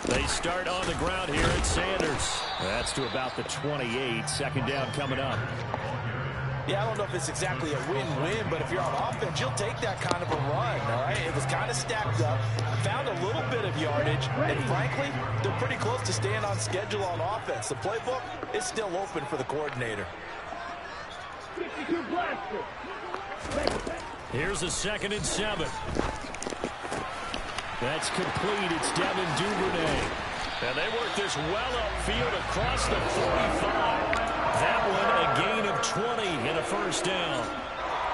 They start on the ground here at Sanders. That's to about the 28. Second down coming up. Yeah, I don't know if it's exactly a win-win, but if you're on offense, you'll take that kind of a run, all right? It was kind of stacked up, found a little bit of yardage, and frankly, they're pretty close to staying on schedule on offense. The playbook is still open for the coordinator. Here's a 2nd and 7. That's complete. It's Devin Duvernay. And they work this well upfield across the 45. That one a gain of 20 and a first down.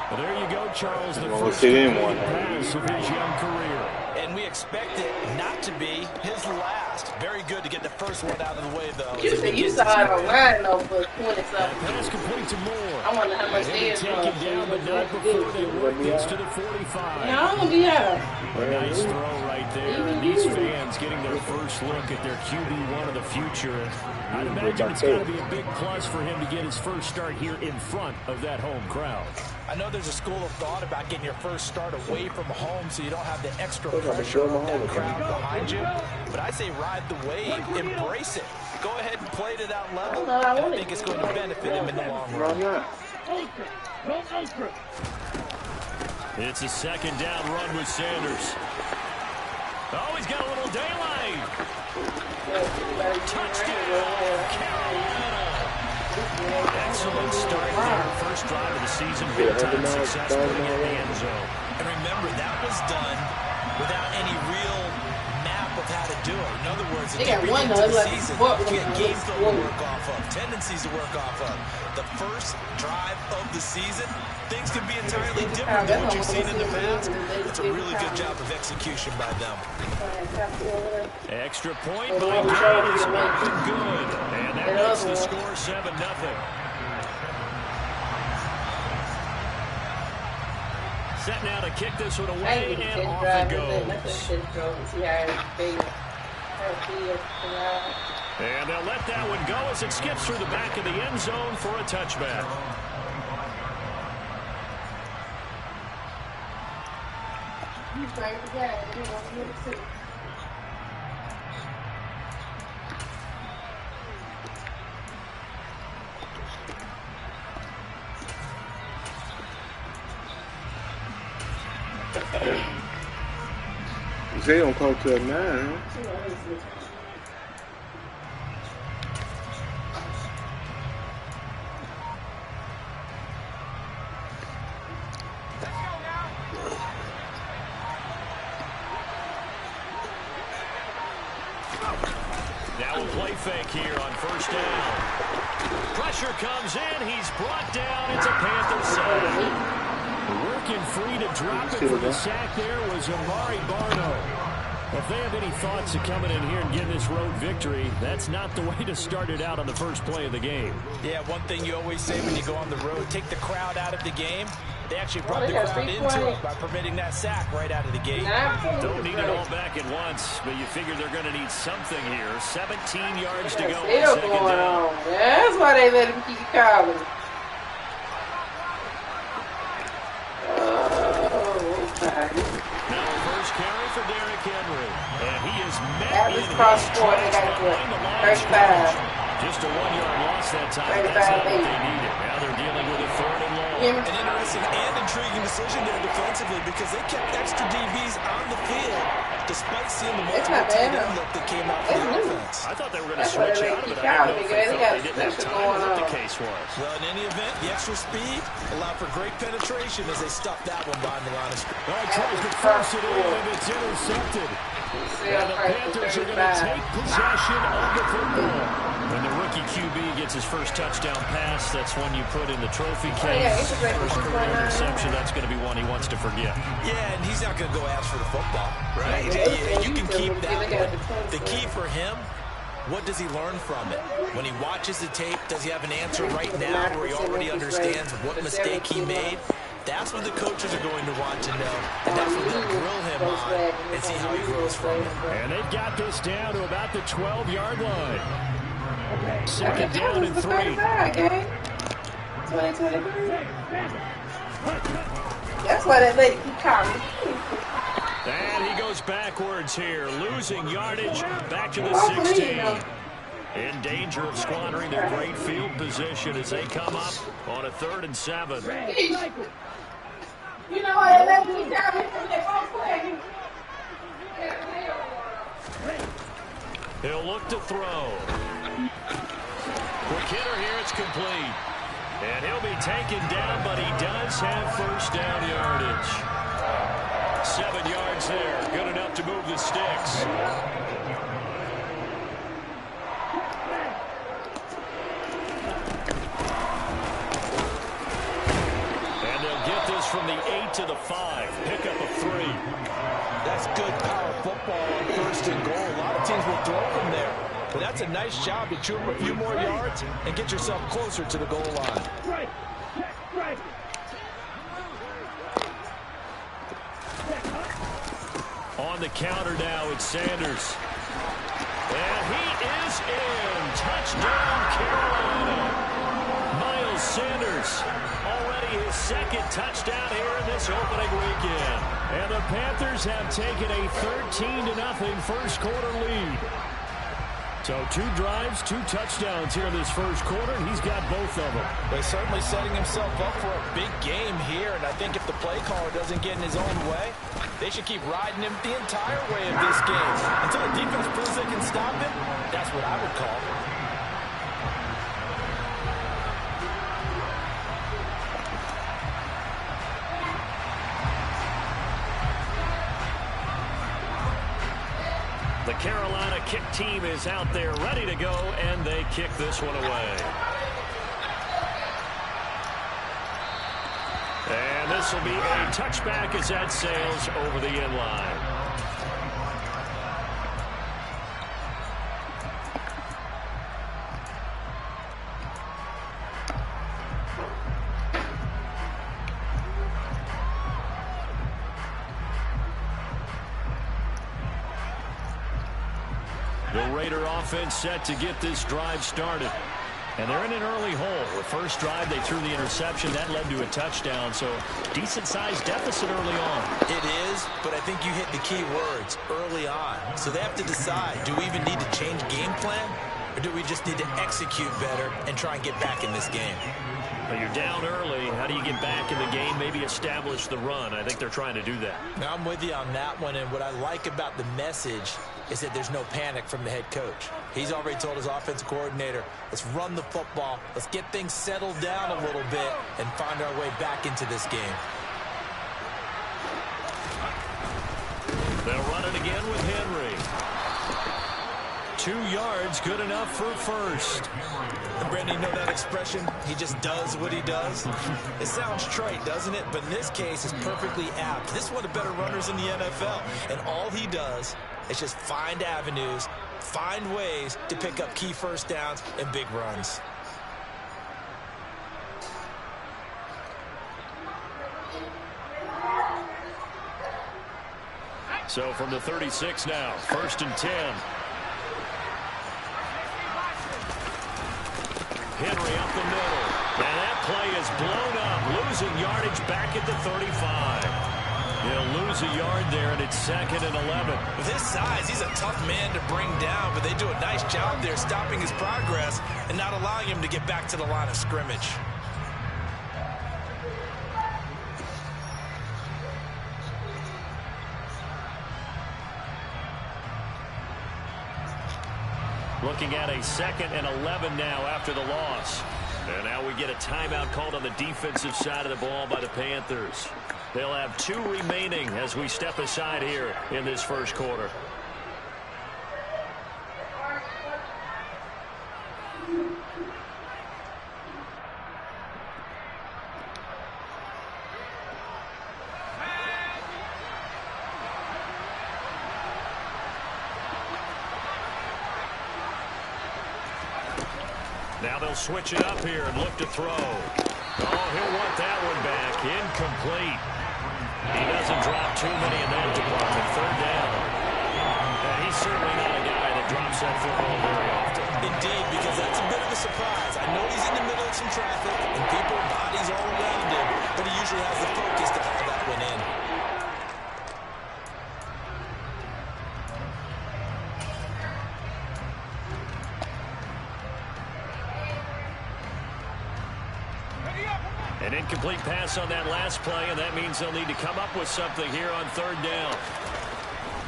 Well, there you go, Charles. The first pass of his young career. And we expect it not to be his last. Very good to get the first one out of the way, though. You saw it online, though, for 20-something. Pass complete to Moore. I wonder how much they is taken down, but not before they work this to the 45. No, I'm going to be out. A nice throw right there. And these fans getting their first look at their QB1 of the future. I'd imagine it's got to be a big plus for him to get his first start here in front of that home crowd. I know there's a school of thought about getting your first start away from home so you don't have the extra pressure of that crowd behind you. But I say ride the wave, embrace it. Go ahead and play to that level. I think it's going to benefit him in the long run. It's a 2nd down run with Sanders. Oh, he's got a little daylight. Touchdown, Carolina. Excellent start there. First drive of the season. Big time success putting it in the end zone. And remember, that was done without any real map of how to do it. In other words, if you get into the season, you get game flow to work off of, tendencies to work off of. The first drive of the season, things can be entirely different than what you've seen in the past. It's a really good job of execution by them. Extra point by Kane is up and good. And that makes the score 7-0. Set now to kick this one away, and off it goes. And they'll let that one go as it skips through the back of the end zone for a touchback. They don't come to a 9, huh? Now a play fake here on first down. Pressure comes in. He's brought down. It's a Panther side. Working free to drop it for the sack there was Amari Barno. If they have any thoughts of coming in here and getting this road victory, that's not the way to start it out on the first play of the game. Yeah, one thing you always say when you go on the road, take the crowd out of the game. They actually brought the crowd into it by permitting that sack right out of the gate. Don't need it all back at once, but you figure they're going to need something here. 17 yards to go. Still going on. That's why they let him keep calling. Now first carry for Derrick Henry. And he is met in cross court. They got to do it. 35. Just a 1-yard loss that time. That's not what they needed. Now they're dealing with a 3rd and long. An interesting and intriguing decision there defensively because they kept extra DBs on the field despite seeing the multiple tight end look that came out for the offense. I thought they were going to switch out of it. I didn't know if they didn't have time what the case was. Well, in any event, the extra speed allowed for great penetration as they stuffed that one behind the line of scrimmage. Well, tries to force it in, and it's intercepted. And the Panthers are going to take possession of the football. When the rookie QB gets his first touchdown pass, that's one you put in the trophy case. First career interception, that's going to be one he wants to forget. Yeah, and he's not going to go ask for the football, right? You can keep that one. The key for him, what does he learn from it? When he watches the tape, does he have an answer right now where he already understands what mistake he made? That's what the coaches are going to want to know, and that's what they'll grill him on and see how he grows from it. And they've got this down to about the 12-yard line. 2nd down and 3. 2023. That's why that lady keep calling. And he goes backwards here, losing yardage back to the 16. In danger of squandering their great field position as they come up on a 3rd and 7. You know why that lady keep calling from that phone play? He'll look to throw. Quick hitter here, it's complete. And he'll be taken down, but he does have first down yardage. 7 yards there, good enough to move the sticks. And they'll get this from the 8 to the 5. Pickup of 3. That's good power football on 1st and goal. A lot of teams will throw from there. But that's a nice job to chew up a few more yards and get yourself closer to the goal line. On the counter now, it's Sanders. And he is in. Touchdown, Carolina. Miles Sanders, already his 2nd touchdown here in this opening weekend. And the Panthers have taken a 13-0 first quarter lead. So 2 drives, 2 touchdowns here in this first quarter, and he's got both of them. But he's certainly setting himself up for a big game here, and I think if the play caller doesn't get in his own way, they should keep riding him the entire way of this game. Until the defense proves they can stop him, that's what I would call. The Carolina kick team is out there ready to go, and they kick this one away. And this will be a touchback as that sails over the end line. The Raider offense set to get this drive started. And they're in an early hole. The first drive, they threw the interception. That led to a touchdown. So decent-sized deficit early on. It is, but I think you hit the key words, early on. So they have to decide, do we even need to change game plan? Or do we just need to execute better and try and get back in this game? Well, you're down early. How do you get back in the game? Maybe establish the run. I think they're trying to do that. Now, I'm with you on that one, and what I like about the message is that there's no panic from the head coach. He's already told his offensive coordinator, let's run the football, let's get things settled down a little bit and find our way back into this game. They'll run it again with Henry. 2 yards, good enough for first. And Brandon, you know that expression? He just does what he does. It sounds trite, doesn't it? But in this case, it's perfectly apt. This is one of the better runners in the NFL. And all he does is just find avenues, find ways to pick up key first downs and big runs. So from the 36 now, 1st and 10. Henry up the middle. And that play is blown up, losing yardage back at the 35. He'll lose a yard there, and it's 2nd and 11. With his size, he's a tough man to bring down, but they do a nice job there stopping his progress and not allowing him to get back to the line of scrimmage. Looking at a 2nd and 11 now after the loss. And now we get a timeout called on the defensive side of the ball by the Panthers. They'll have 2 remaining as we step aside here in this first quarter. Now they'll switch it up here and look to throw. Oh, he'll want that one back. Incomplete. He doesn't drop too many in that department. 3rd down. And he's certainly not a guy that drops that football very often. Indeed, because that's a bit of a surprise. I know he's in the middle of some traffic, and people are An incomplete pass on that last play, and that means they'll need to come up with something here on third down.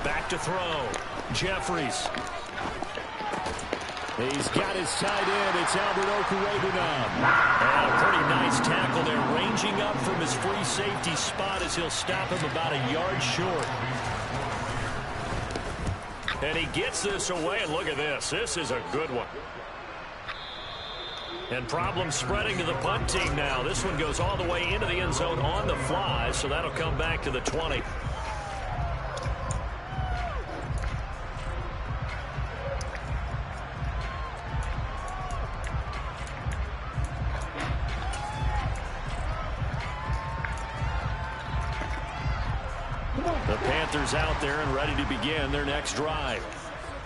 Back to throw. Jeffries. He's got his tight end. It's Albert Okwuegbunam now. And a pretty nice tackle there, ranging up from his free safety spot as he'll stop him about a yard short. And he gets this away, and look at this. This is a good one. And problem spreading to the punt team now. This one goes all the way into the end zone on the fly, so that'll come back to the 20. The Panthers out there and ready to begin their next drive.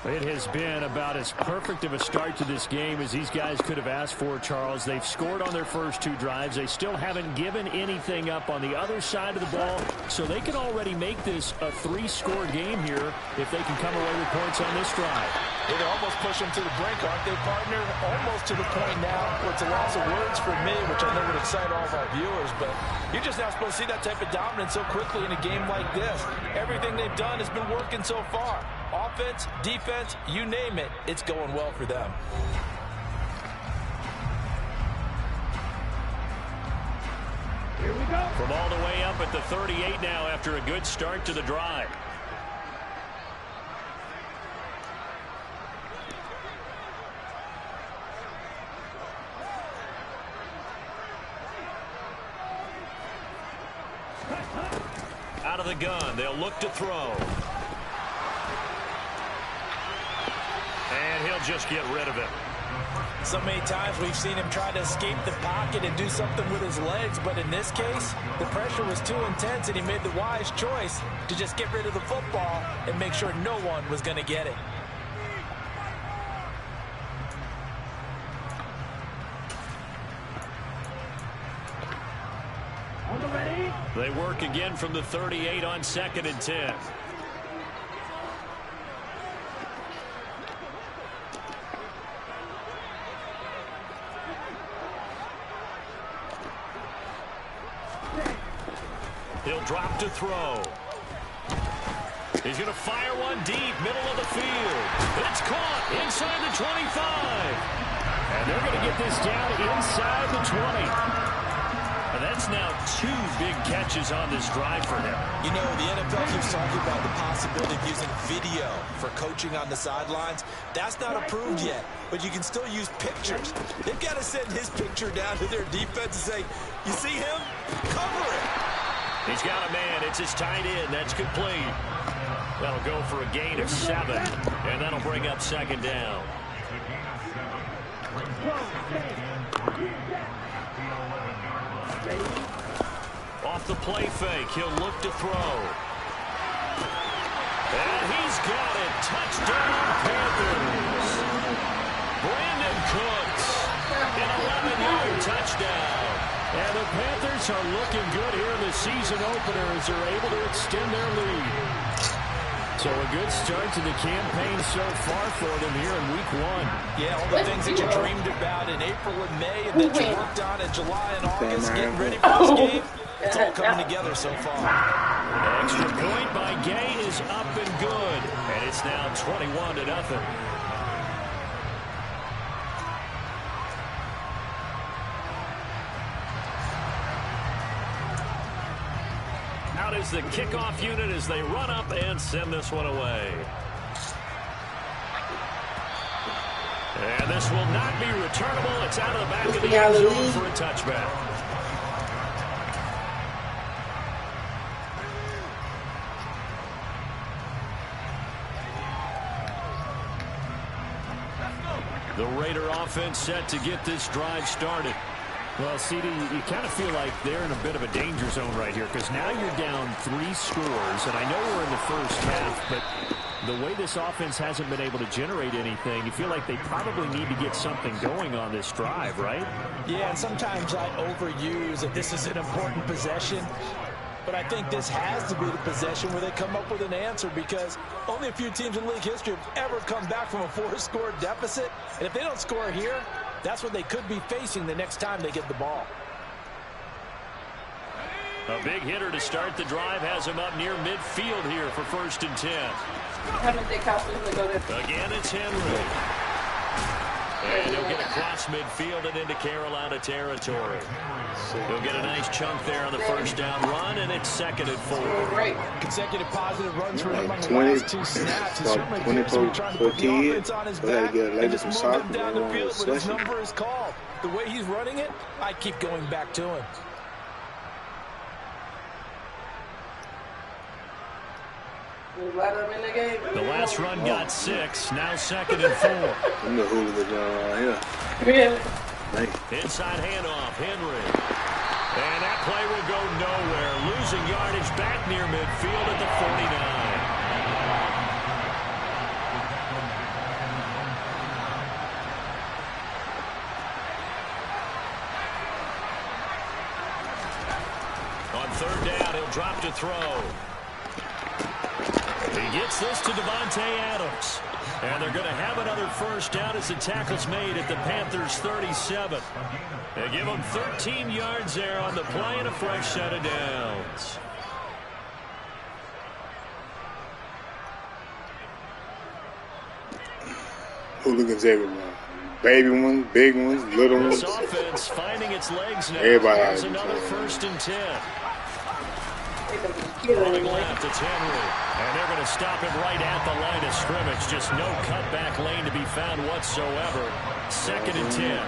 It has been about as perfect of a start to this game as these guys could have asked for, Charles. They've scored on their first two drives. They still haven't given anything up on the other side of the ball, so they can already make this a three-score game here if they can come away with points on this drive. They can almost push them to the brink, aren't they, partner? Almost to the point now where it's a loss of words for me, which I know would excite all of our viewers, but you're just not supposed to see that type of dominance so quickly in a game like this. Everything they've done has been working so far. Offense, defense, you name it, it's going well for them. Here we go. From all the way up at the 38 now after a good start to the drive. Out of the gun, they'll look to throw. And he'll just get rid of it. So many times we've seen him try to escape the pocket and do something with his legs, but in this case, the pressure was too intense and he made the wise choice to just get rid of the football and make sure no one was going to get it. They work again from the 38 on 2nd and 10. He'll drop to throw. He's going to fire one deep, middle of the field. It's caught inside the 25. And they're going to get this down inside the 20. And that's now 2 big catches on this drive for him. You know, the NFL keeps talking about the possibility of using video for coaching on the sidelines. That's not approved yet, but you can still use pictures. They've got to send his picture down to their defense and say, you see him? Cover it. He's got a man. It's his tight end. That's complete. That'll go for a gain of 7, and that'll bring up 2nd down. Off the play fake, he'll look to throw. And he's got it. Touchdown, Panthers. Brandon Cooks, an 11-yard touchdown. And the Panthers are looking good here in the season opener as they're able to extend their lead. So a good start to the campaign so far for them here in week 1. Yeah, all the things that you dreamed about in April and May and that you worked on in July and August, getting ready for this game, it's all coming together so far. Extra point by Gay is up and good. And it's now 21-0. Out is the kickoff unit as they run up and send this one away. And this will not be returnable. It's out of the back of the end zone for a touchback. The Raider offense set to get this drive started. Well, CD, you kind of feel like they're in a bit of a danger zone right here because now you're down 3 scores, and I know we're in the first half, but the way this offense hasn't been able to generate anything, you feel like they probably need to get something going on this drive, right? Yeah, and sometimes I overuse that this is an important possession. But I think this has to be the possession where they come up with an answer because only a few teams in league history have ever come back from a 4-score deficit. And if they don't score here, that's what they could be facing the next time they get the ball. A big hitter to start the drive has him up near midfield here for 1st and 10. Again, it's Henry. And he'll get across midfield and into Carolina territory. He'll get a nice chunk there on the first down run, and it's 2nd and 4. Consecutive positive runs for him on the last 2 snaps. He certainly appears to be trying to put the offense on his back and just move them down the field, but his number is called. The way he's running it, I keep going back to him. The last run got 6, now 2nd and 4. I'm the hooligans here. Really? Inside handoff, Henry. And that play will go nowhere. Losing yardage back near midfield at the 49. On 3rd down, he'll drop to throw. He gets this to Devontae Adams. And they're going to have another first down as the tackle's made at the Panthers' 37. They give them 13 yards there on the play and a fresh set of downs. Hooligans everywhere. Baby ones, big ones, little ones. This offense finding its legs now. Everybody has another 1st and 10. Running left, it's Henry. And they're going to stop him right at the line of scrimmage. Just no cutback lane to be found whatsoever. 2nd and 10.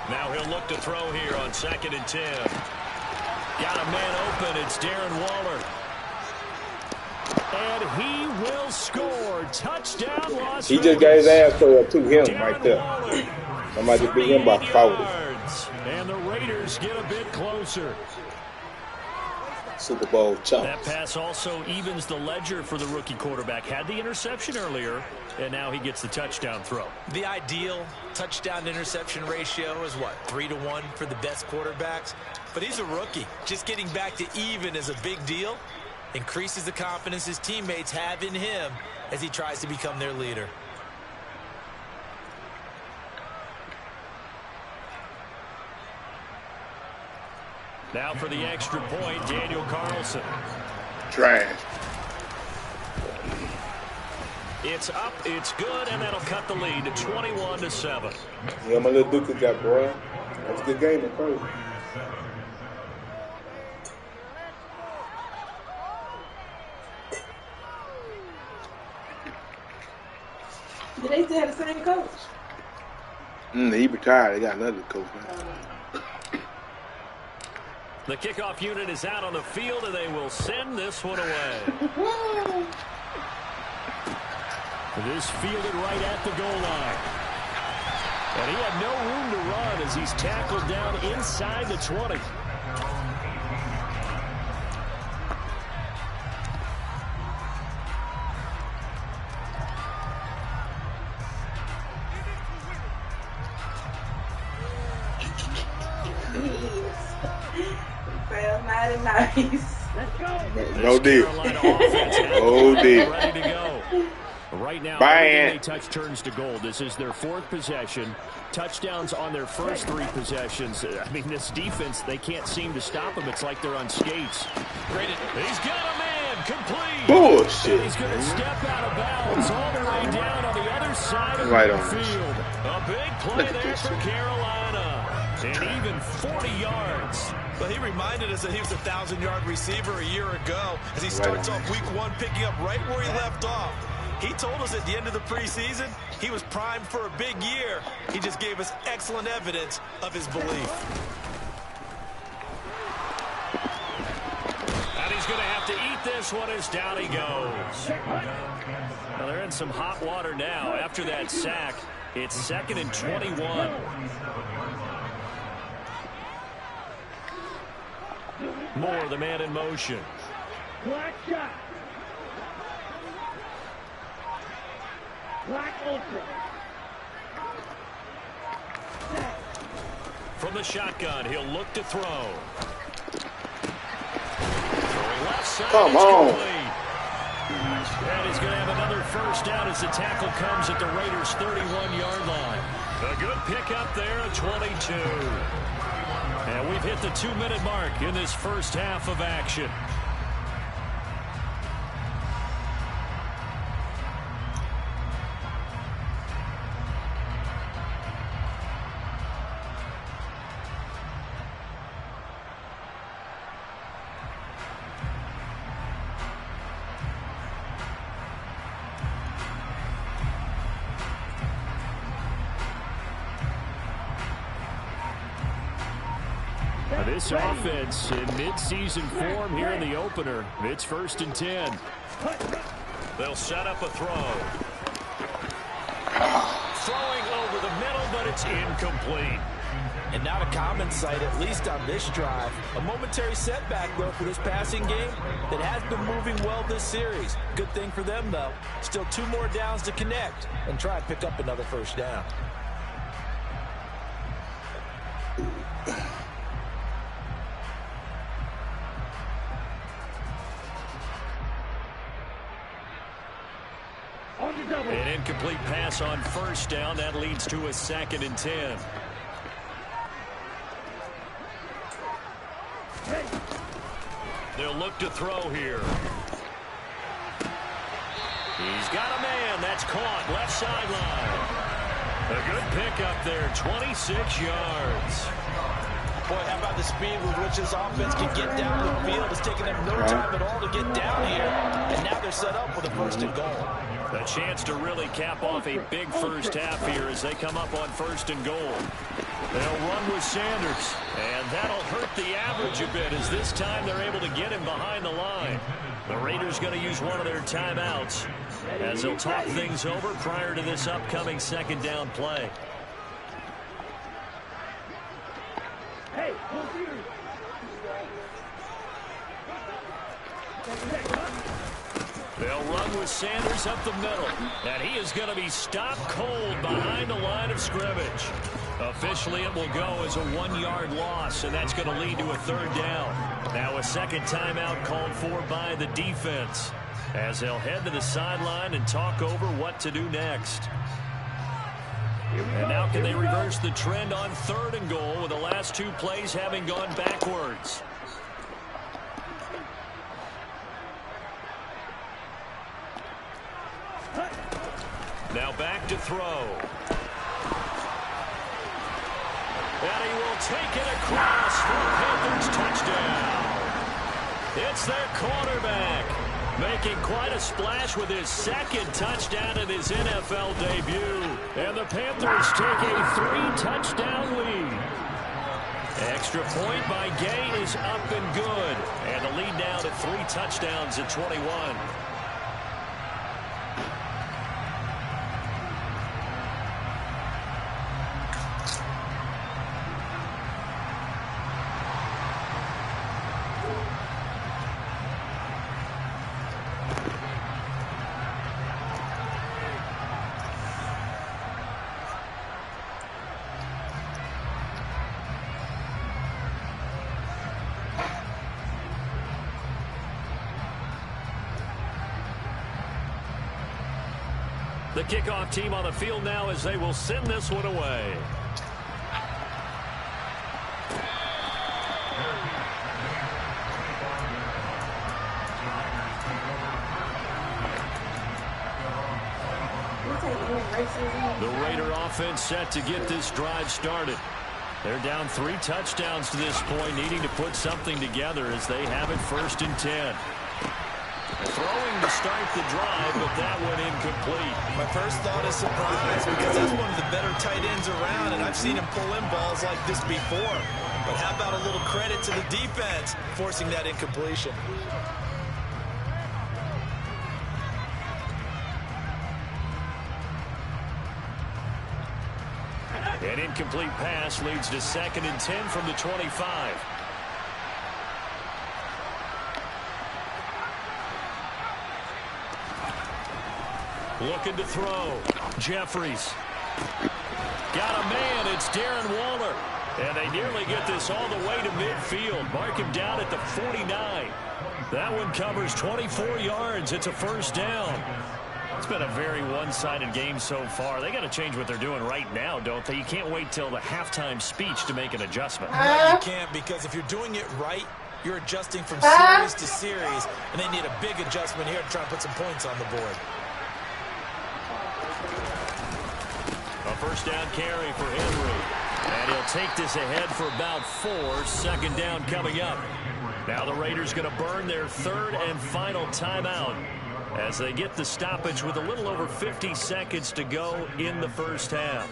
Now he'll look to throw here on 2nd and 10. Got a man open. It's Darren Waller. And he will score. Touchdown, Las Vegas. He just got his ass to him right there. Somebody beat him by 40. And the Raiders get a bit closer. Super Bowl chump. That pass also evens the ledger for the rookie quarterback. Had the interception earlier, and now he gets the touchdown throw. The ideal touchdown-interception ratio is what, 3-to-1 for the best quarterbacks? But he's a rookie. Just getting back to even is a big deal. Increases the confidence his teammates have in him as he tries to become their leader. Now for the extra point, Daniel Carlson. Trash. It's up, it's good, and that'll cut the lead to 21-7. Yeah, my little Duke got boy. That's a good game at first. Do they still have the same coach? He retired. They got another coach now. The kickoff unit is out on the field, and they will send this one away. This fielded right at the goal line. And he had no room to run as he's tackled down inside the 20. Nice. No deal. No deal. Ready to go. Right now, every touch turns to gold. This is their 4th possession. Touchdowns on their first 3 possessions. I mean, this defense, they can't seem to stop them. It's like they're on skates. He's got a man complete. Bullshit. And he's going to step out of bounds all the way down on the other side of Right the on. field. A big play there for Carolina. And even 40 yards. But he reminded us that he was a 1,000-yard receiver a year ago as he starts off week 1 picking up right where he left off. He told us at the end of the preseason he was primed for a big year. He just gave us excellent evidence of his belief. And he's going to have to eat this one as down he goes. Well, they're in some hot water now. After that sack, it's 2nd and 21. Moore, the man in motion. Black shot. Black ultra. From the shotgun, he'll look to throw. Throwing left side. Come on. And he's going to have another first down as the tackle comes at the Raiders' 31-yard line. A good pickup there, a 22. And we've hit the 2-minute mark in this first half of action. This offense in midseason form here in the opener. It's 1st and 10. They'll set up a throw. Throwing over the middle, but it's incomplete. And not a common sight, at least on this drive. A momentary setback, though, for this passing game that has been moving well this series. Good thing for them, though. Still 2 more downs to connect and try and pick up another first down. An incomplete pass on first down. That leads to a 2nd and 10. They'll look to throw here. He's got a man. That's caught. Left sideline. A good pickup there. 26 yards. Boy, how about the speed with which this offense can get down the field? It's taken them no time at all to get down here. And now they're set up with a 1st and goal. A chance to really cap off a big first half here as they come up on 1st and goal. They'll run with Sanders, and that'll hurt the average a bit as this time they're able to get him behind the line. The Raiders going to use one of their timeouts as they'll talk things over prior to this upcoming 2nd down play. Hey, They'll run with Sanders up the middle, and he is going to be stopped cold behind the line of scrimmage. Officially, it will go as a 1-yard loss, and that's going to lead to a 3rd down. Now a 2nd timeout called for by the defense as they'll head to the sideline and talk over what to do next. And now can they reverse the trend on 3rd and goal with the last 2 plays having gone backwards? Now back to throw. And he will take it across for a Panthers touchdown. It's their quarterback making quite a splash with his 2nd touchdown in his NFL debut. And the Panthers take a 3-touchdown lead. Extra point by Gay is up and good. And the lead now to 3 touchdowns at 21. The kickoff team on the field now as they will send this one away. The Raider offense set to get this drive started. They're down 3 touchdowns to this point, needing to put something together as they have it 1st and 10. Throwing to start the drive, but that went incomplete. My first thought is surprise because that's one of the better tight ends around, and I've seen him pull in balls like this before. But how about a little credit to the defense forcing that incompletion? An incomplete pass leads to 2nd and 10 from the 25. Looking to throw. Jeffries. Got a man. It's Darren Waller. And they nearly get this all the way to midfield. Mark him down at the 49. That one covers 24 yards. It's a 1st down. It's been a very one-sided game so far. They got to change what they're doing right now, don't they? You can't wait till the halftime speech to make an adjustment. No, you can't, because if you're doing it right, you're adjusting from series to series, and they need a big adjustment here to try and put some points on the board. A first down carry for Henry. And he'll take this ahead for about 4. Second down coming up. Now the Raiders going to burn their third and final timeout as they get the stoppage with a little over 50 seconds to go in the first half.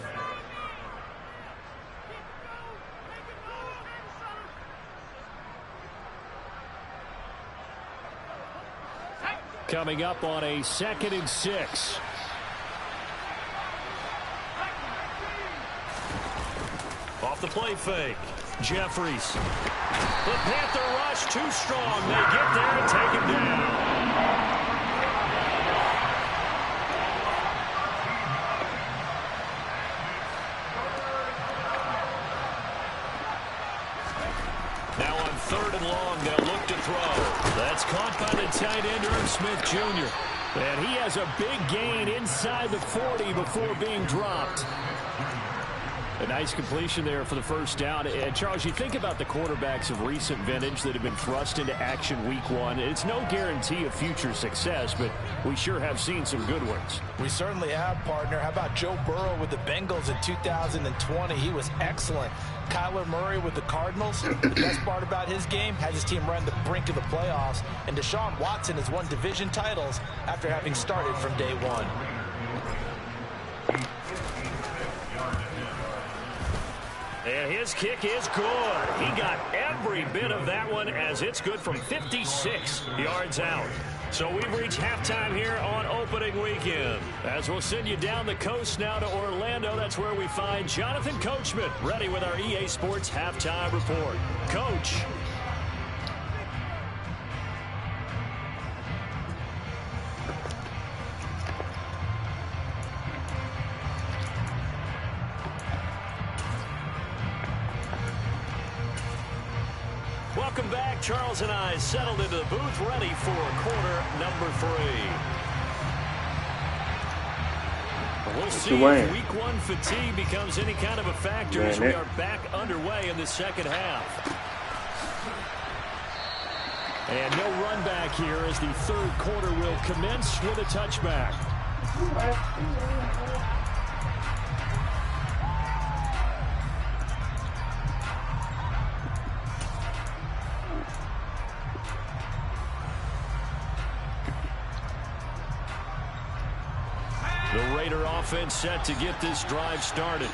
Coming up on a 2nd and 6. Off the play fake. Jeffries. The Panther rush too strong. They get there and take him down. Now on 3rd and long, they'll look to throw. That's caught by the tight end, Irv Smith Jr. And he has a big gain inside the 40 before being dropped. A nice completion there for the first down. And Charles, you think about the quarterbacks of recent vintage that have been thrust into action week 1. It's no guarantee of future success, but we sure have seen some good ones. We certainly have, partner. How about Joe Burrow with the Bengals in 2020? He was excellent. Kyler Murray with the Cardinals. The best part about his game, has his team run the brink of the playoffs. And Deshaun Watson has won division titles after having started from day 1. And his kick is good. He got every bit of that one, as it's good from 56 yards out. So we've reached halftime here on opening weekend. As we'll send you down the coast now to Orlando, that's where we find Jonathan Coachman ready with our EA Sports halftime report. Coach. Welcome back. Charles and I settled into the booth, ready for quarter number 3. We'll see if week 1 fatigue becomes any kind of a factor as we are back underway in the second half. And no run back here as the 3rd quarter will commence with a touchback. The Raider offense set to get this drive started.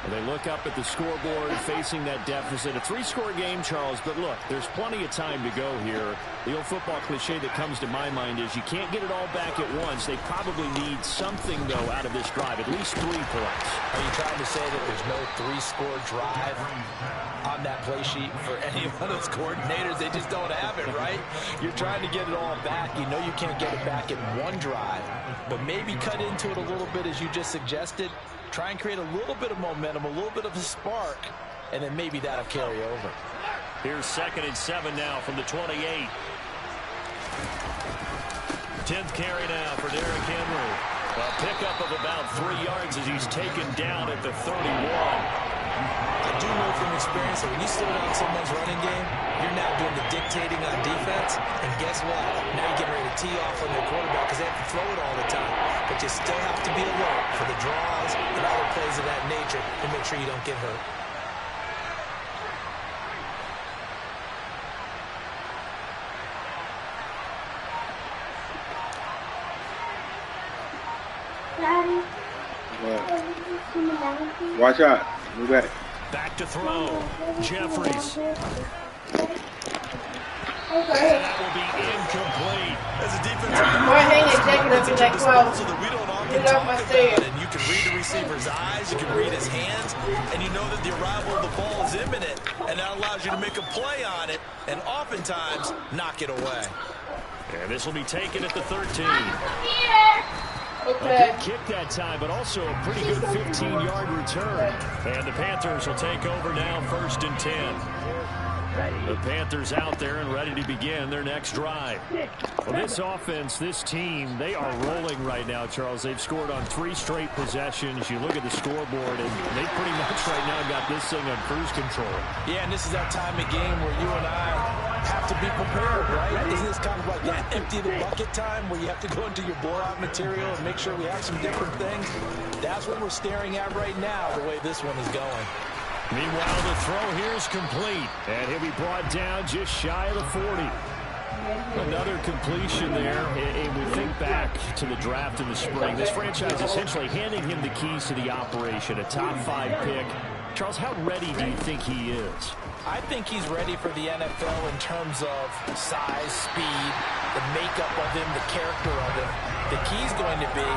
And they look up at the scoreboard facing that deficit. A 3-score game, Charles, but look, there's plenty of time to go here. The old football cliche that comes to my mind is you can't get it all back at once. They probably need something, though, out of this drive, at least 3 points. Are you trying to say that there's no 3-score drive on that play sheet for any one of those coordinators? They just don't have it, right? You're trying to get it all back. You know you can't get it back in one drive, but maybe cut into it a little bit as you just suggested. Try and create a little bit of momentum, a little bit of a spark, and then maybe that'll carry over. Here's 2nd and 7 now from the 28. 10th carry now for Derrick Henry. A pickup of about 3 yards as he's taken down at the 31. I do know from experience that when you slow down someone's running game, you're now doing the dictating on defense. And guess what? Now you're getting ready to tee off on their quarterback because they have to throw it all the time. But you still have to be alert for the draws and other plays of that nature to make sure you don't get hurt. Watch out. Move back. Back to throw. Jeffries. Okay. That will be incomplete. As a defensive Why hang it, take it up in that closet? that we don't often Get off talk my about stairs. it. And you can read the receiver's eyes, you can read his hands, and you know that the arrival of the ball is imminent, and that allows you to make a play on it, and oftentimes knock it away. And this will be taken at the 13. Okay. A good kick that time, but also a pretty good 15-yard return. And the Panthers will take over now, 1st and 10. The Panthers out there and ready to begin their next drive. Well, this offense, this team, they are rolling right now, Charles. They've scored on 3 straight possessions. You look at the scoreboard, and they pretty much right now got this thing on cruise control. Yeah, and this is that time of game where you and I have to be prepared, right? Isn't this kind of like that empty the bucket time where you have to go into your blowout material and make sure we have some different things? That's what we're staring at right now, the way this one is going. Meanwhile, the throw here is complete, and he'll be brought down just shy of the 40. Another completion there, and we think back to the draft in the spring. This franchise essentially handing him the keys to the operation, a top 5 pick. Charles, how ready do you think he is? I think he's ready for the NFL in terms of size, speed, the makeup of him, the character of him. The key's going to be,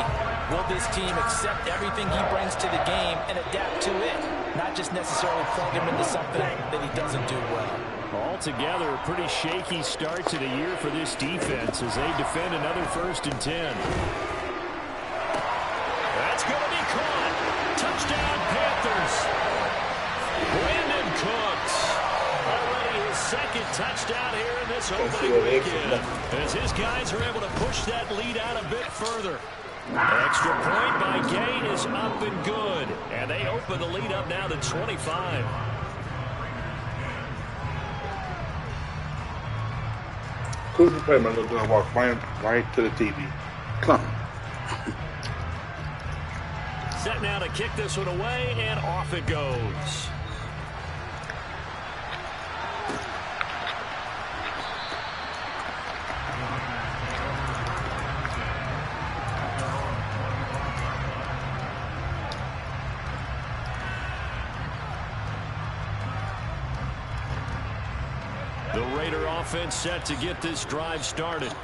will this team accept everything he brings to the game and adapt to it? Not just necessarily plug him into something that he doesn't do well. Altogether, a pretty shaky start to the year for this defense as they defend another 1st and 10. That's going to be caught. Touchdown, Panthers. Brandon Cooks. Already his 2nd touchdown here in this opening weekend. As his guys are able to push that lead out a bit further. Extra point by Gain is up and good. And they open the lead up now to 25. Couldn't play my little girl walk right to the TV. Come on. Set now to kick this one away, and off it goes. The Raider offense set to get this drive started.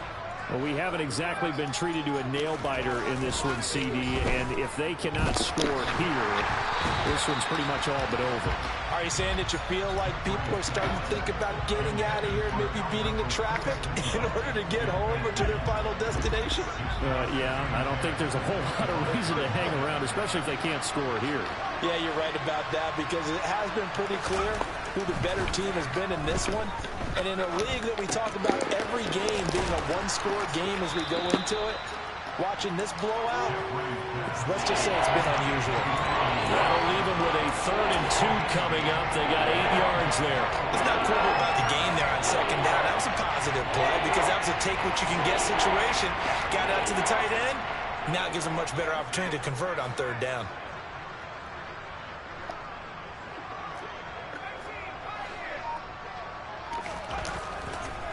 Well, we haven't exactly been treated to a nail-biter in this one, CD, and if they cannot score here, this one's pretty much all but over. Are you saying that you feel like people are starting to think about getting out of here, maybe beating the traffic in order to get home or to their final destination? Yeah, I don't think there's a whole lot of reason to hang around, especially if they can't score here. Yeah, you're right about that because it has been pretty clear who the better team has been in this one. And in a league that we talk about every game being a one-score game as we go into it, watching this blowout, let's just say it's been unusual. That'll leave them with a 3rd and 2 coming up. They got 8 yards there. It's not cool about the game there on 2nd down. That was a positive play because that was a take-what-you-can-get situation. Got out to the tight end. Now it gives them much better opportunity to convert on 3rd down.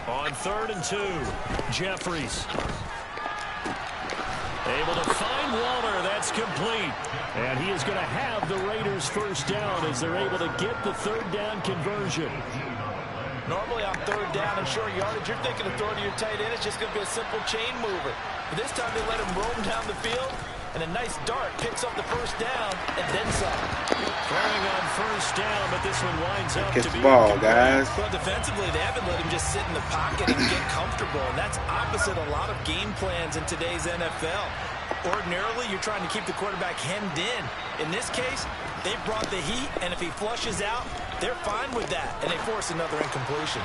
On 3rd and 2, Jeffries. Able to find Waller. That's complete. And he is going to have the Raiders 1st down as they're able to get the 3rd down conversion. Normally on 3rd down and short yardage, you're thinking of throwing to your tight end. It's just going to be a simple chain mover. But this time they let him roam down the field, and a nice dart picks up the 1st down and then some. Throwing on 1st down, but this one winds up Catch to the be ball, guys. Well, defensively, they haven't let him just sit in the pocket and get comfortable, and that's opposite a lot of game plans in today's NFL. Ordinarily, you're trying to keep the quarterback hemmed in. In this case, they brought the heat, and if he flushes out, they're fine with that, and they force another incompletion.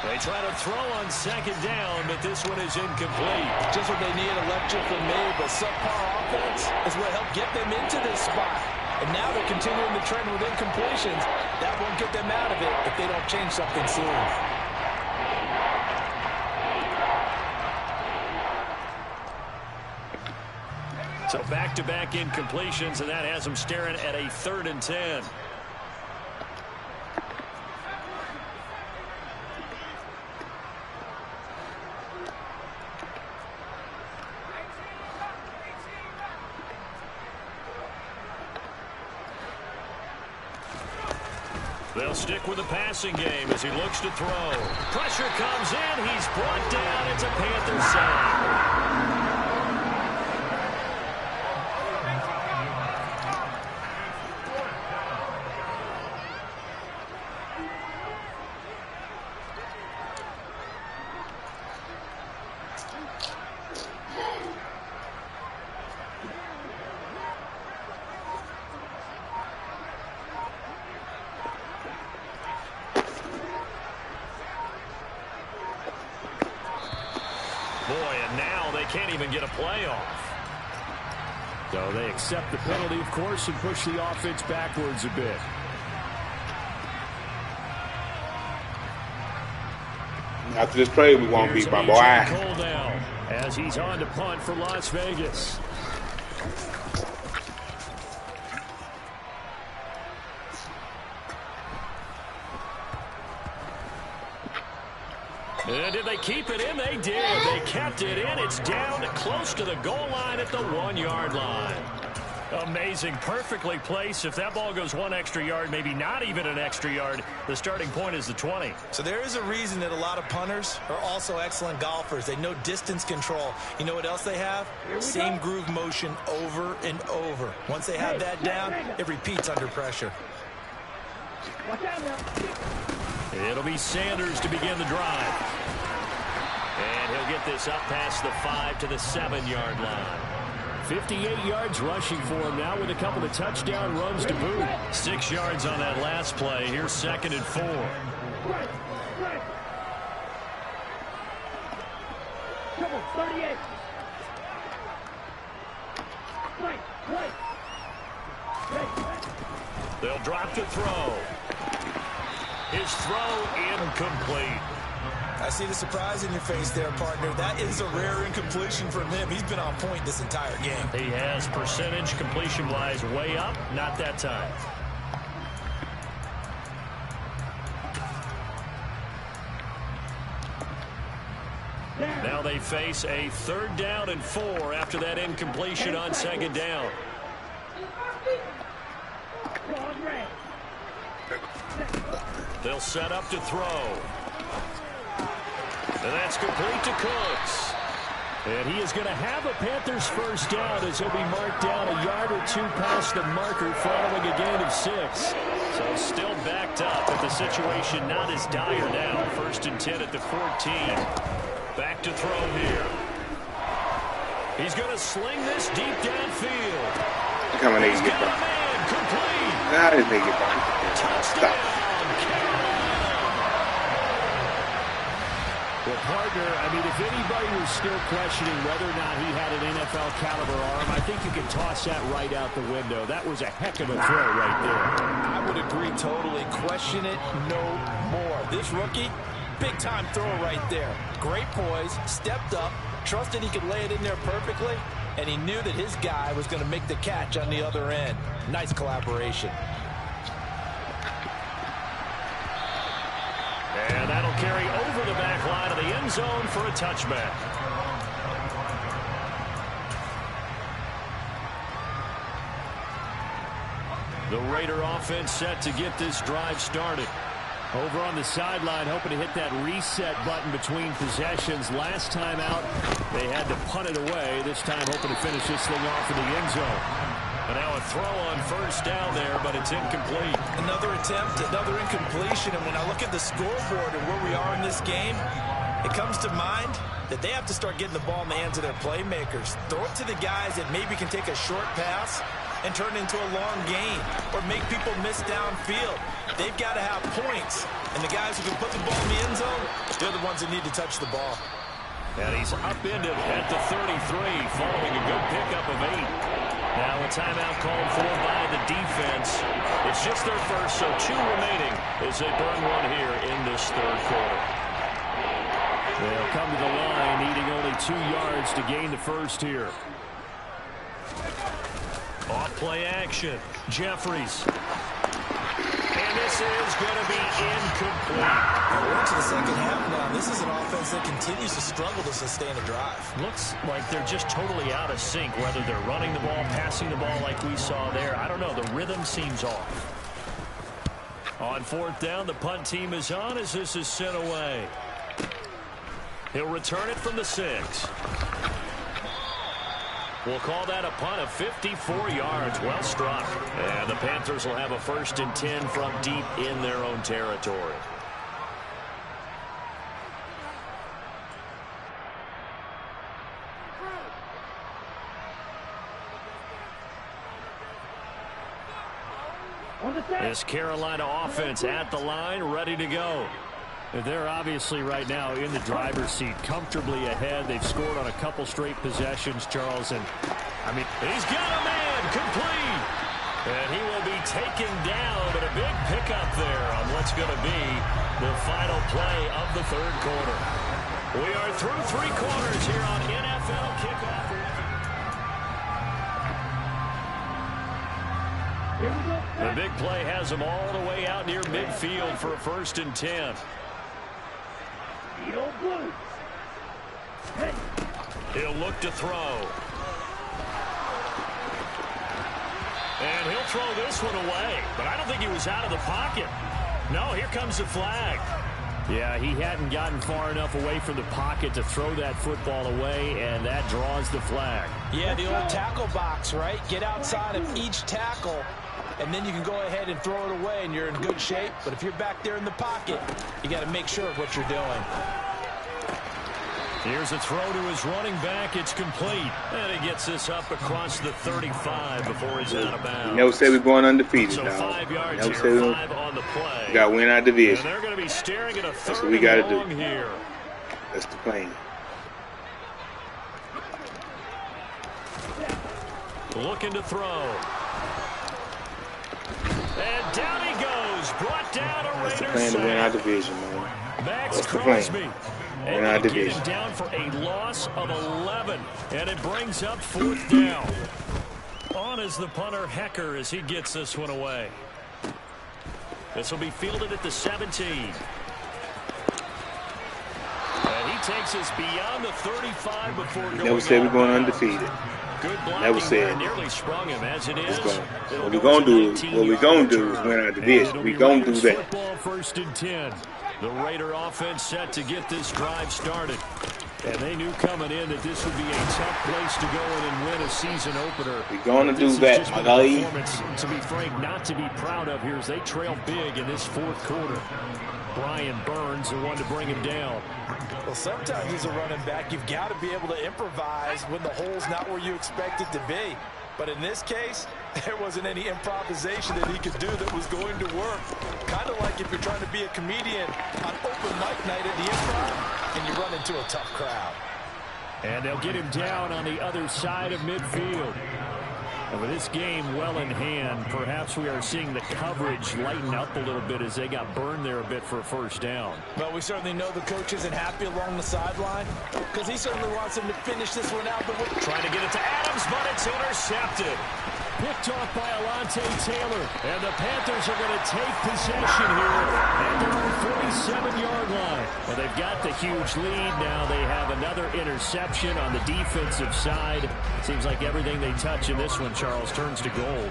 They try to throw on 2nd down, but this one is incomplete. Just what they need, a lecture from me, but subpar offense is what helped get them into this spot. And now they're continuing the trend with incompletions. That won't get them out of it if they don't change something soon. So back-to-back incompletions, and that has them staring at a 3rd and 10. They'll stick with the passing game as he looks to throw. Pressure comes in. He's brought down. It's a Panthers side. now they can't even get a play off. So they accept the penalty, of course, and push the offense backwards a bit. After this play, we won't beat my boy. Now, as he's on to punt for Las Vegas. Did they keep it in? They did. They kept it in. It's down close to the goal line at the 1-yard line. Amazing. Perfectly placed. If that ball goes 1 extra yard, maybe not even an extra yard, the starting point is the 20. So there is a reason that a lot of punters are also excellent golfers. They know distance control. You know what else they have? Same groove motion over and over. Once they have that down, it repeats under pressure. It'll be Sanders to begin the drive. And he'll get this up past the 5 to the 7-yard line. 58 yards rushing for him now with a couple of touchdown runs to boot. 6 yards on that last play. Here's 2nd and 4. Come on, 38. They'll drop to throw. His throw incomplete. I see the surprise in your face there, partner. That is a rare incompletion from him. He's been on point this entire game. He has percentage completion-wise way up. Not that time. Now they face a 3rd down and 4 after that incompletion on 2nd down. They'll set up to throw. And that's complete to Cooks. And he is going to have a Panthers first down as he'll be marked down a yard or 2 past the marker following a gain of 6. So still backed up, but the situation not as dire now. 1st and 10 at the 14. Back to throw here. He's going to sling this deep downfield. Come on, they get back. Complete. How did they get back? Stop. Well, partner, I mean, if anybody was still questioning whether or not he had an NFL caliber arm, I think you can toss that right out the window. That was a heck of a throw right there. I would agree totally. Question it no more. This rookie, big-time throw right there. Great poise, stepped up, trusted he could lay it in there perfectly, and he knew that his guy was going to make the catch on the other end. Nice collaboration. And that'll carry over the back line of the end zone for a touchback. The Raider offense set to get this drive started. Over on the sideline, hoping to hit that reset button between possessions. Last time out, they had to punt it away. This time, hoping to finish this thing off in the end zone. And now a throw on 1st down there, but it's incomplete. Another attempt, another incompletion. And when I look at the scoreboard and where we are in this game, it comes to mind that they have to start getting the ball in the hands of their playmakers. Throw it to the guys that maybe can take a short pass and turn it into a long gain or make people miss downfield. They've got to have points. And the guys who can put the ball in the end zone, they're the ones that need to touch the ball. And he's upended at the 33 following a good pickup of 8. Now a timeout called for by the defense. It's just their first, so 2 remaining as they burn one here in this 3rd quarter. They'll come to the line, needing only 2 yards to gain the first here. Off play action. Jeffries. And this is going to be incomplete. We're into the second half now. This is an offense that continues to struggle to sustain a drive. Looks like they're just totally out of sync, whether they're running the ball, passing the ball like we saw there. I don't know. The rhythm seems off. On 4th down, the punt team is on as this is sent away. He'll return it from the 6. We'll call that a punt of 54 yards. Well struck. And the Panthers will have a 1st and 10 from deep in their own territory. This Carolina offense at the line, ready to go. They're obviously right now in the driver's seat, comfortably ahead. They've scored on a couple straight possessions, Charles. And, I mean, he's got a man complete. And he will be taken down, but a big pickup there on what's going to be the final play of the third quarter. We are through 3 quarters here on NFL Kickoff. The big play has them all the way out near midfield for a 1st and 10. He'll look to throw. And he'll throw this one away. But I don't think he was out of the pocket. No, here comes the flag. Yeah, he hadn't gotten far enough away from the pocket to throw that football away, and that draws the flag. Yeah, the old tackle box, right? Get outside of each tackle, and then you can go ahead and throw it away, and you're in good shape. But if you're back there in the pocket, you got to make sure of what you're doing. Here's a throw to his running back. It's complete. And he gets this up across the 35 before he's out of bounds. You never say we're going undefeated, so dog. 5 yards never here, say 5 on the play. We got to win our division. And they're going to be staring at a That's third what we got to and long do. Here. That's the plan. Looking to throw. And down he goes. Brought down a That's the Raiders plan to win our sack. division, man. Max That's the plan. Crosby. Win And our they get him division. down for a loss of 11. And it brings up 4th down. On is the punter Hecker as he gets this one away. This will be fielded at the 17. And he takes us beyond the 35 before going Never said we're going out of bounds. undefeated. Good blocking Never said. there, nearly sprung him as it is. What we're going to do is win our division. We're going to do that. Football 1st and 10. The Raider offense set to get this drive started. And they knew coming in that this would be a tough place to go in and win a season opener. We're going to do that, my guy. Performance, to be frank, not to be proud of here as they trail big in this 4th quarter. Brian Burns, the one to bring him down. Well, sometimes as a running back, you've got to be able to improvise when the hole's not where you expect it to be. But in this case, there wasn't any improvisation that he could do that was going to work. Kind of like if you're trying to be a comedian on open mic night at the Improv and you run into a tough crowd. And they'll get him down on the other side of midfield. And with this game well in hand, perhaps we are seeing the coverage lighten up a little bit as they got burned there a bit for a 1st down. But we certainly know the coach isn't happy along the sideline because he certainly wants him to finish this one out. But trying to get it to Adams, but it's intercepted. Picked off by Alontae Taylor. And the Panthers are going to take possession here at their own 47-yard line. Well, they've got the huge lead. Now they have another interception on the defensive side. Seems like everything they touch in this one, Charles, turns to gold.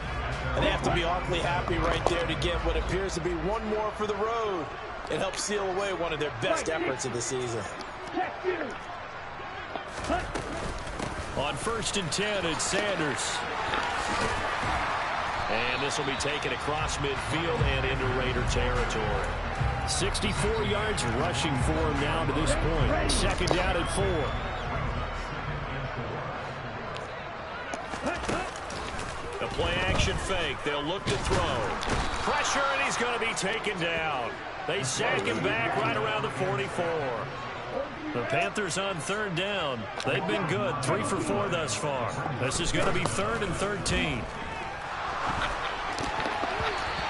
And they have to be awfully happy right there to get what appears to be one more for the road. It helps seal away one of their best efforts of the season. On 1st and 10, it's Sanders. And this will be taken across midfield and into Raider territory. 64 yards rushing for him now to this point. 2nd down and 4. The play action fake. They'll look to throw. Pressure, and he's going to be taken down. They sack him back right around the 44. The Panthers on 3rd down. They've been good. 3 for 4 thus far. This is going to be 3rd and 13.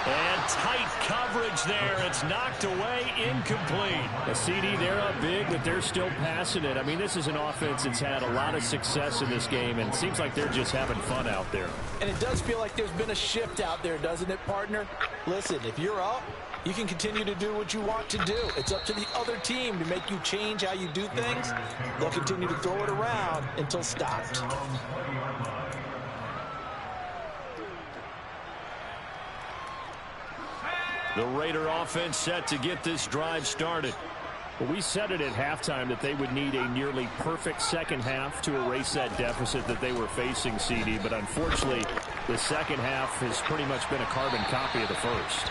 And tight coverage there. It's knocked away, incomplete. The CD, they're up big, but they're still passing it. I mean, this is an offense that's had a lot of success in this game, and it seems like they're just having fun out there. And it does feel like there's been a shift out there, doesn't it, partner? Listen, if you're up, you can continue to do what you want to do. It's up to the other team to make you change how you do things. They'll continue to throw it around until stopped. The Raider offense set to get this drive started. Well, we said it at halftime that they would need a nearly perfect second half to erase that deficit that they were facing, CD. But unfortunately, the second half has pretty much been a carbon copy of the first.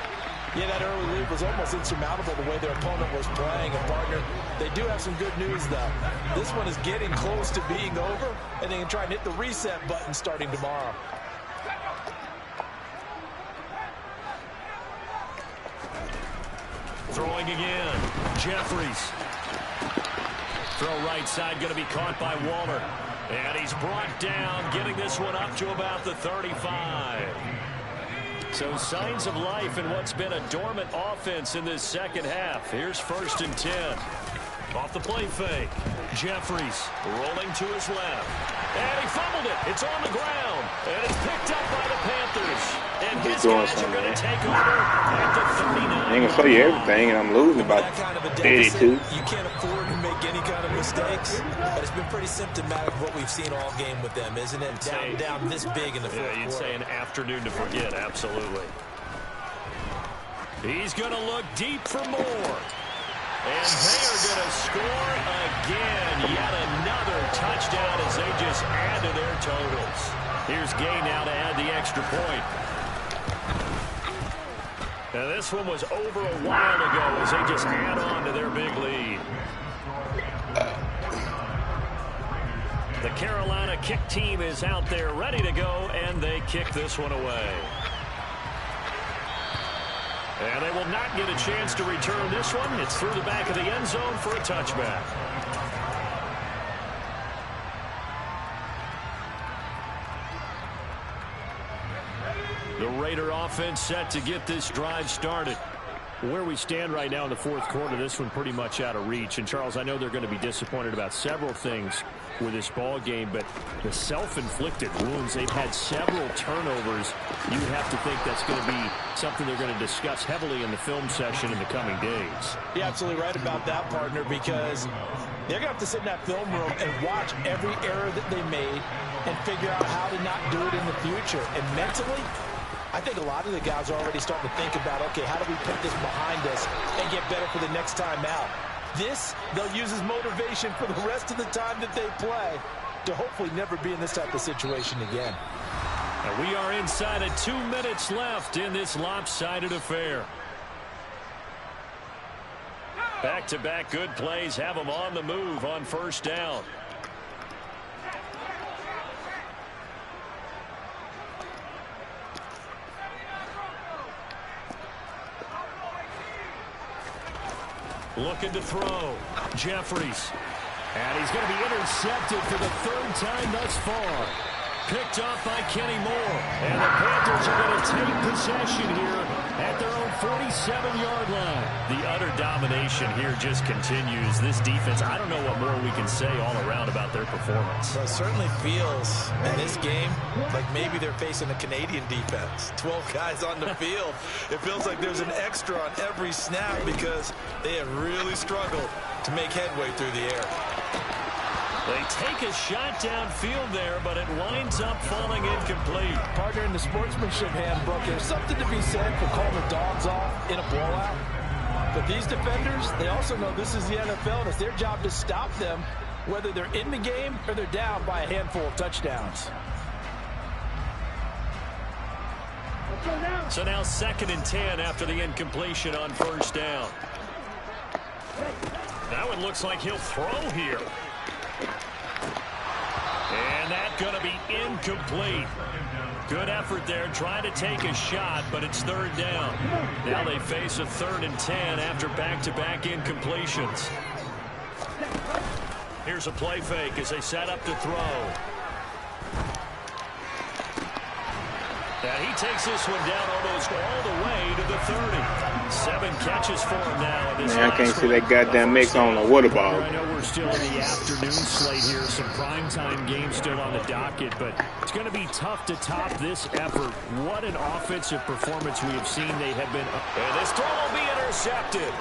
Yeah, that early lead was almost insurmountable the way their opponent was playing. And, partner, they do have some good news, though. This one is getting close to being over, and they can try and hit the reset button starting tomorrow. Throwing again. Jeffries. Throw right side going to be caught by Waller. And he's brought down, getting this one up to about the 35. So signs of life in what's been a dormant offense in this second half. Here's 1st and 10. Off the play fake. Jeffries rolling to his left. And he fumbled it. It's on the ground. And it's picked up by the Panthers. And his guys are going to take over at the 39. I ain't going to show you everything, and I'm losing by kind of 82. You can't afford to make any kind of mistakes. But it's been pretty symptomatic of what we've seen all game with them, isn't it? Down this big in the fourth quarter. You'd say an afternoon to forget, absolutely. He's going to look deep for more. And they are going to score again. Yet another touchdown as they just add to their totals. Here's Gay now to add the extra point. Now this one was over a while ago as they just add on to their big lead. The Carolina kick team is out there ready to go, and they kick this one away. And they will not get a chance to return this one. It's through the back of the end zone for a touchback. The Raider offense set to get this drive started. Where we stand right now in the fourth quarter, this one pretty much out of reach. And, Charles, I know they're going to be disappointed about several things with this ball game, but the self-inflicted wounds, they've had several turnovers. You would have to think that's going to be something they're going to discuss heavily in the film session in the coming days. You're absolutely right about that, partner, because they're going to have to sit in that film room and watch every error that they made and figure out how to not do it in the future. And mentally, I think a lot of the guys are already starting to think about, okay, how do we put this behind us and get better for the next time out? This, they'll use as motivation for the rest of the time that they play to hopefully never be in this type of situation again. And we are inside of 2 minutes left in this lopsided affair. Back-to-back good plays have them on the move on 1st down. Looking to throw. Jeffries. And he's going to be intercepted for the 3rd time thus far. Picked off by Kenny Moore. And the Panthers are going to take possession here at their own 47-yard line. The utter domination here just continues. This defense, I don't know what more we can say all around about their performance. Well, it certainly feels in this game like maybe they're facing a Canadian defense. 12 guys on the field. It feels like there's an extra on every snap because they have really struggled to make headway through the air. They take a shot downfield there, but it winds up falling incomplete. Partner, in the sportsmanship handbook, there's something to be said for calling the dogs off in a blowout. But these defenders, they also know this is the NFL, and it's their job to stop them, whether they're in the game or they're down by a handful of touchdowns. So now 2nd and 10 after the incompletion on 1st down. That one looks like he'll throw here. And that's going to be incomplete. Good effort there, trying to take a shot, but it's 3rd down. Now they face a 3rd and 10 after back-to-back incompletions. Here's a play fake as they set up to throw. And he takes this one down almost all the way to the 30. 7 catches for him now. Man, I can't see that goddamn mix on the water ball. I know we're still in the afternoon slate here. Some primetime games still on the docket, but it's going to be tough to top this effort. What an offensive performance we have seen. They have been. And this throw will be intercepted.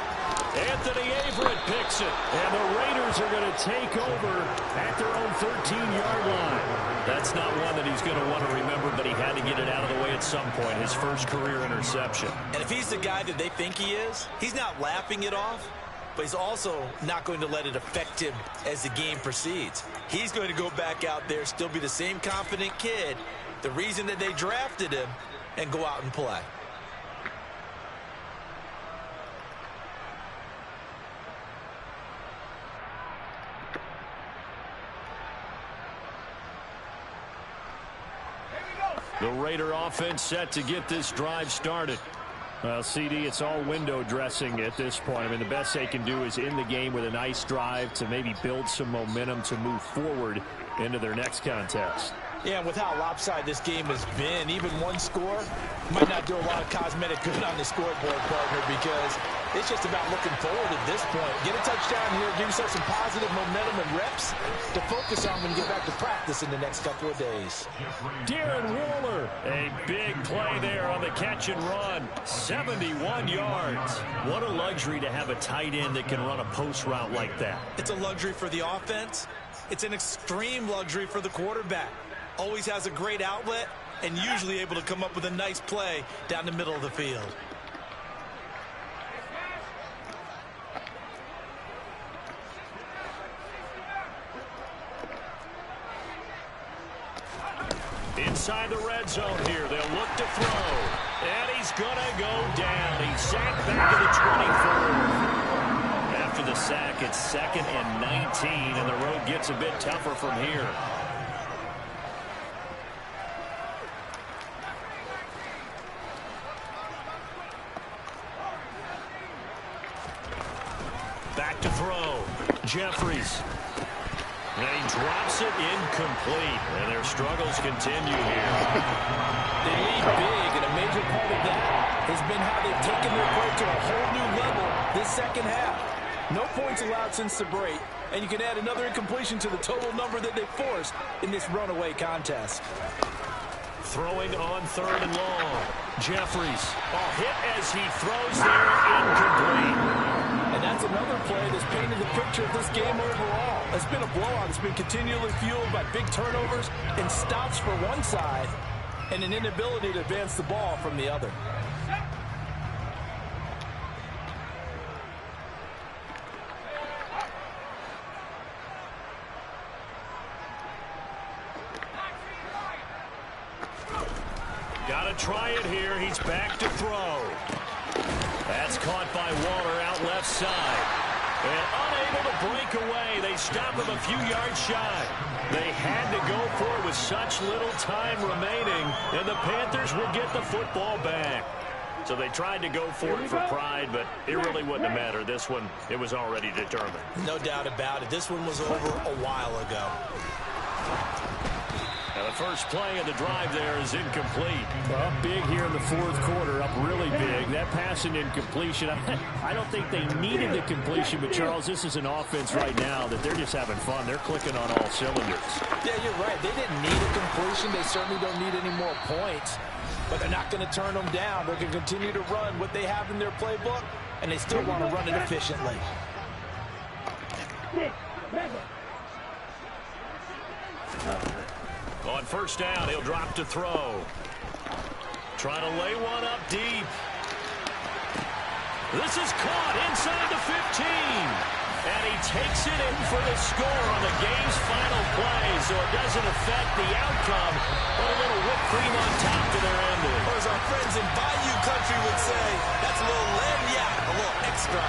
Anthony Averett picks it, and the Raiders are going to take over at their own 13-yard line. That's not one that he's going to want to remember, but he had to get it out of the way at some point, his first career interception. And if he's the guy that they think he is, he's not laughing it off, but he's also not going to let it affect him as the game proceeds. He's going to go back out there, still be the same confident kid, the reason that they drafted him, and go out and play. The Raider offense set to get this drive started. Well, CD, it's all window dressing at this point. I mean, the best they can do is end the game with a nice drive to maybe build some momentum to move forward into their next contest. Yeah, and with how lopsided this game has been, even one score might not do a lot of cosmetic good on the scoreboard, partner, because it's just about looking forward at this point. Get a touchdown here, give yourself some positive momentum and reps to focus on when you get back to practice in the next couple of days. Darren Waller, a big play there on the catch and run. 71 yards. What a luxury to have a tight end that can run a post route like that. It's a luxury for the offense. It's an extreme luxury for the quarterback. Always has a great outlet and usually able to come up with a nice play down the middle of the field. Inside the red zone here, they'll look to throw. And he's going to go down. He's sacked back to the 24. After the sack, it's 2nd and 19, and the road gets a bit tougher from here. Back to throw. Jeffries. And he drops it incomplete. And their struggles continue here. They lead big, and a major part of that has been how they've taken their play to a whole new level this second half. No points allowed since the break, and you can add another incompletion to the total number that they forced in this runaway contest. Throwing on 3rd and long. Jeffries. Hit as he throws there, incomplete. And that's another play that's painted the picture of this game overall. It's been a blowout. It's been continually fueled by big turnovers and stops for one side and an inability to advance the ball from the other. Got to try it here. He's back to throw. That's caught by Waller out left side. And unable to break away. They stop him a few yards shy. They had to go for it with such little time remaining. And the Panthers will get the football back. So they tried to go for it for pride, but it really wouldn't have mattered. This one, it was already determined. No doubt about it. This one was over a while ago. Now the first play of the drive there is incomplete. Up big here in the 4th quarter, up really big. That pass and incompletion, I don't think they needed the completion, but Charles, this is an offense right now that they're just having fun. They're clicking on all cylinders. Yeah, you're right. They didn't need a completion. They certainly don't need any more points, but they're not going to turn them down. They're going to continue to run what they have in their playbook, and they still want to run it efficiently. On 1st down, he'll drop to throw. Trying to lay one up deep. This is caught inside the 15. And he takes it in for the score on the game's final play, so it doesn't affect the outcome, but a little whipped cream on top to their ending. Or as our friends in Bayou Country would say, that's a little lagniappe, a little extra.